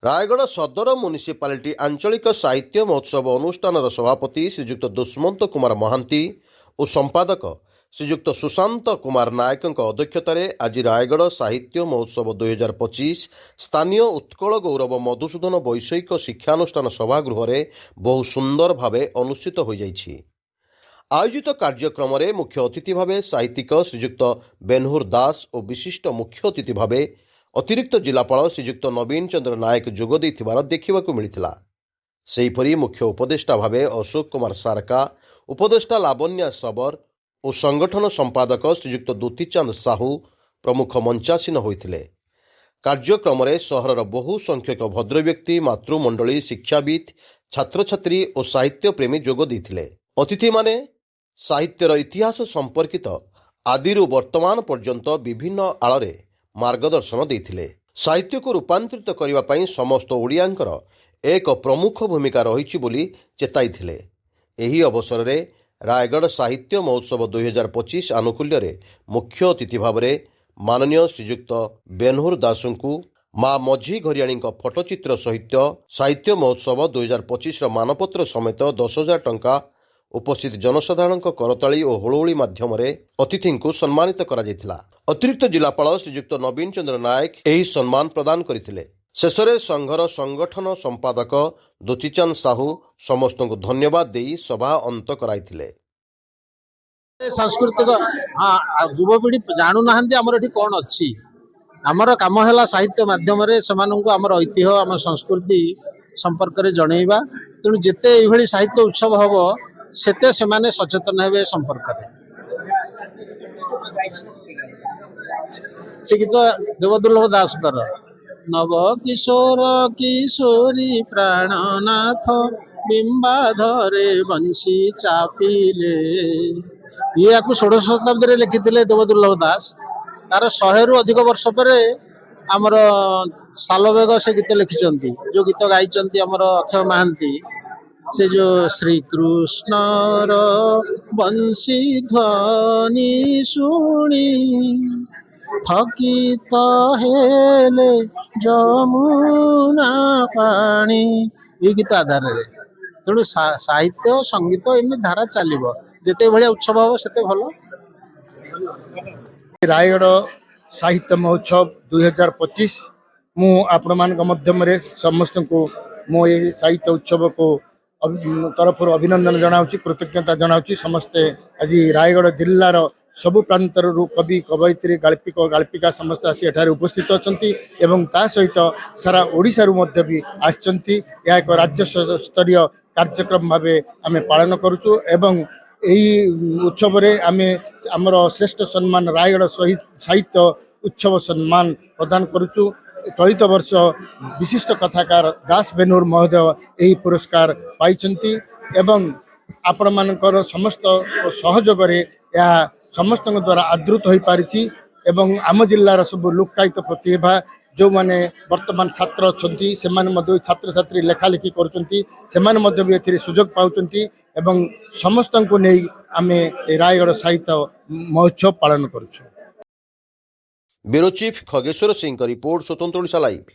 ରାୟଗଡ଼ ସଦର ମ୍ୟୁନିସିପାଲିଟି ଆଞ୍ଚଳିକ ସାହିତ୍ୟ ମହୋତ୍ସବ ଅନୁଷ୍ଠାନର ସଭାପତି ଶ୍ରୀଯୁକ୍ତ ଦୁଷ୍ମନ୍ତ କୁମାର ମହାନ୍ତି ଓ ସମ୍ପାଦକ ଶ୍ରୀଯୁକ୍ତ ସୁଶାନ୍ତ କୁମାର ନାୟକଙ୍କ ଅଧ୍ୟକ୍ଷତାରେ ଆଜି ରାୟଗଡ଼ ସାହିତ୍ୟ ମହୋତ୍ସବ 2025 ସ୍ଥାନୀୟ ଉତ୍କଳ ଗୌରବ ମଧୁସୂଦନ ବୈଷୟିକ ଶିକ୍ଷାନୁଷ୍ଠାନ ସଭାଗୃହରେ ବହୁ ସୁନ୍ଦର ଭାବେ ଅନୁଷ୍ଠିତ ହୋଇଯାଇଛି। ଆୟୋଜିତ କାର୍ଯ୍ୟକ୍ରମରେ ମୁଖ୍ୟ ଅତିଥି ଭାବେ ସାହିତ୍ୟିକ ଶ୍ରୀଯୁକ୍ତ ବେନହୁର ଦାସ ଓ ବିଶିଷ୍ଟ ମୁଖ୍ୟ ଅତିଥି ଭାବେ ଅତିରିକ୍ତ ଜିଲ୍ଲାପାଳ ଶ୍ରୀଯୁକ୍ତ ନବୀନ ଚନ୍ଦ୍ର ନାୟକ ଯୋଗ ଦେଇଥିବାର ଦେଖିବାକୁ ମିଳିଥିଲା। ସେହିପରି ମୁଖ୍ୟ ଉପଦେଷ୍ଟା ଭାବେ ଅଶୋକ କୁମାର ସାରକା, ଉପଦେଷ୍ଟା ଲାବଣ୍ୟା ସବର ଓ ସଂଗଠନ ସମ୍ପାଦକ ଶ୍ରୀଯୁକ୍ତ ଦୁତିଚାନ୍ଦ ସାହୁ ପ୍ରମୁଖ ମଞ୍ଚାସୀନ ହୋଇଥିଲେ। କାର୍ଯ୍ୟକ୍ରମରେ ସହରର ବହୁ ସଂଖ୍ୟକ ଭଦ୍ରବ୍ୟକ୍ତି, ମାତୃମଣ୍ଡଳୀ, ଶିକ୍ଷାବିତ୍, ଛାତ୍ରଛାତ୍ରୀ ଓ ସାହିତ୍ୟପ୍ରେମୀ ଯୋଗ ଦେଇଥିଲେ। ଅତିଥିମାନେ ସାହିତ୍ୟର ଇତିହାସ ସମ୍ପର୍କିତ ଆଦିରୁ ବର୍ତ୍ତମାନ ପର୍ଯ୍ୟନ୍ତ ବିଭିନ୍ନ ଆଳରେ ମାର୍ଗଦର୍ଶନ ଦେଇଥିଲେ। ସାହିତ୍ୟକୁ ରୂପାନ୍ତରିତ କରିବା ପାଇଁ ସମସ୍ତ ଓଡ଼ିଆଙ୍କର ଏକ ପ୍ରମୁଖ ଭୂମିକା ରହିଛି ବୋଲି ଚେତାଇଥିଲେ। ଏହି ଅବସରରେ ରାୟଗଡ଼ ସାହିତ୍ୟ ମହୋତ୍ସବ 2025 ଆନୁକୂଲ୍ୟରେ ମୁଖ୍ୟ ଅତିଥି ଭାବରେ ମାନନୀୟ ଶ୍ରୀଯୁକ୍ତ ବେନହୁର ଦାସଙ୍କୁ ମା ମଝି ଘରିଆଣୀଙ୍କ ଫଟୋଚିତ୍ର ସହିତ ସାହିତ୍ୟ ମହୋତ୍ସବ 2025ର ମାନପତ୍ର ସମେତ 10,000 ଟଙ୍କା ଉପସ୍ଥିତ ଜନସାଧାରଣଙ୍କ କରତାଳି ଓ ହୁଳହୁଳି ମାଧ୍ୟମରେ ଅତିଥିଙ୍କୁ ସମ୍ମାନିତ କରାଯାଇଥିଲା। ଅତିରିକ୍ତ ଜିଲ୍ଲାପାଳ ଶ୍ରୀଯୁକ୍ତ ନବୀନ ଚନ୍ଦ୍ର ନାୟକ ଏହି ସମ୍ମାନ ପ୍ରଦାନ କରିଥିଲେ। ଶେଷରେ ସଂଘର ସଂଗଠନ ସମ୍ପାଦକ ଦୁତିଚାନ୍ଦ ସାହୁ ସମସ୍ତଙ୍କୁ ଧନ୍ୟବାଦ ଦେଇ ସଭା ଅନ୍ତ କରାଇଥିଲେ। ସାଂସ୍କୃତିକ ଯୁବପିଢ଼ି ଜାଣୁନାହାନ୍ତି ଆମର ଏଠି କ'ଣ ଅଛି। ଆମର କାମ ହେଲା ସାହିତ୍ୟ ମାଧ୍ୟମରେ ସେମାନଙ୍କୁ ଆମର ଐତିହ୍ୟ, ଆମ ସଂସ୍କୃତି ସମ୍ପର୍କରେ ଜଣେଇବା। ତେଣୁ ଯେତେ ଏଇଭଳି ସାହିତ୍ୟ ଉତ୍ସବ ହେବ ସେତେ ସେମାନେ ସଚେତନ ହେବେ ସମ୍ପର୍କରେ। ସେ ଗୀତ ଦେବଦୁର୍ଲଭ ଦାସଙ୍କର ନବ କିଶୋର କିଶୋରୀ ପ୍ରାଣନାଥ ବିମ୍ବାଧରେ ବଂଶୀ ଚାପିଲେ, ଇୟାକୁ 16ଶ ଶତାବ୍ଦୀରେ ଲେଖିଥିଲେ ଦେବଦୁର୍ଲଭ ଦାସ। ତାର 100ରୁ ଅଧିକ ବର୍ଷ ପରେ ଆମର ସାଲବେଗ ସେ ଗୀତ ଲେଖିଛନ୍ତି। ଯୋଉ ଗୀତ ଗାଇଛନ୍ତି ଆମର ଅକ୍ଷୟ ମହାନ୍ତି, ସେ ଯୋଉ ଶ୍ରୀକୃଷ୍ଣର ବଂଶୀ ଧ୍ୱନି ଶୁଣି ଥକିତ ହେଲେ ଯମୁନା ପାଣି, ଏଇ ଗୀତ ଆଧାରରେ। ତେଣୁ ସାହିତ୍ୟ, ସଙ୍ଗୀତ ଏମିତି ଧାରା ଚାଲିବ। ଯେତେ ଭଳିଆ ଉତ୍ସବ ହବ ସେତେ ଭଲ। ରାୟଗଡ଼ ସାହିତ୍ୟ ମହୋତ୍ସବ 2025 ମୁଁ ଆପଣମାନଙ୍କ ମାଧ୍ୟମରେ ସମସ୍ତଙ୍କୁ ମୁଁ ଏହି ସାହିତ୍ୟ ଉତ୍ସବକୁ ତରଫରୁ ଅଭିନନ୍ଦନ ଜଣାଉଛି, କୃତଜ୍ଞତା ଜଣାଉଛି। ସମସ୍ତେ ଆଜି ରାୟଗଡ଼ ଜିଲ୍ଲାର ସବୁ ପ୍ରାନ୍ତରରୁ କବି, କବୟିତ୍ରୀ, ଗାଳ୍ପିକ, ଗାଳ୍ପିକା ସମସ୍ତେ ଆସି ଏଠାରେ ଉପସ୍ଥିତ ଅଛନ୍ତି ଏବଂ ତା ସହିତ ସାରା ଓଡ଼ିଶାରୁ ମଧ୍ୟ ବି ଆସିଛନ୍ତି। ଏହା ଏକ ରାଜ୍ୟ ସ୍ତରୀୟ କାର୍ଯ୍ୟକ୍ରମ ଭାବେ ଆମେ ପାଳନ କରୁଛୁ ଏବଂ ଏହି ଉତ୍ସବରେ ଆମେ ଆମର ଶ୍ରେଷ୍ଠ ସମ୍ମାନ ରାୟଗଡ଼ ସାହିତ୍ୟ ଉତ୍ସବ ସମ୍ମାନ ପ୍ରଦାନ କରୁଛୁ। ଚଳିତ ବର୍ଷ ବିଶିଷ୍ଟ କଥାକାର ଦାସ ବେନହୁର ମହୋଦୟ ଏହି ପୁରସ୍କାର ପାଇଛନ୍ତି ଏବଂ ଆପଣମାନଙ୍କର ସମସ୍ତ ସହଯୋଗରେ ଏହା ସମସ୍ତଙ୍କ ଦ୍ୱାରା ଆଦୃତ ହୋଇପାରିଛି ଏବଂ ଆମ ଜିଲ୍ଲାର ସବୁ ଲୁକ୍କାୟିତ ପ୍ରତିଭା ଯେଉଁମାନେ ବର୍ତ୍ତମାନ ଛାତ୍ର ଅଛନ୍ତି ସେମାନେ ମଧ୍ୟ ଛାତ୍ରଛାତ୍ରୀ ଲେଖାଲେଖି କରୁଛନ୍ତି, ସେମାନେ ମଧ୍ୟ ବି ଏଥିରେ ସୁଯୋଗ ପାଉଛନ୍ତି ଏବଂ ସମସ୍ତଙ୍କୁ ନେଇ ଆମେ ରାୟଗଡ଼ ସାହିତ୍ୟ ମହୋତ୍ସବ ପାଳନ କରୁଛୁ। ବ୍ୟୁରୋ ଚିଫ୍ ଖଗେଶ୍ୱର ସିଂଙ୍କ ରିପୋର୍ଟ, ସ୍ୱତନ୍ତ୍ର ଓଡ଼ିଶା ଲାଇଭ୍।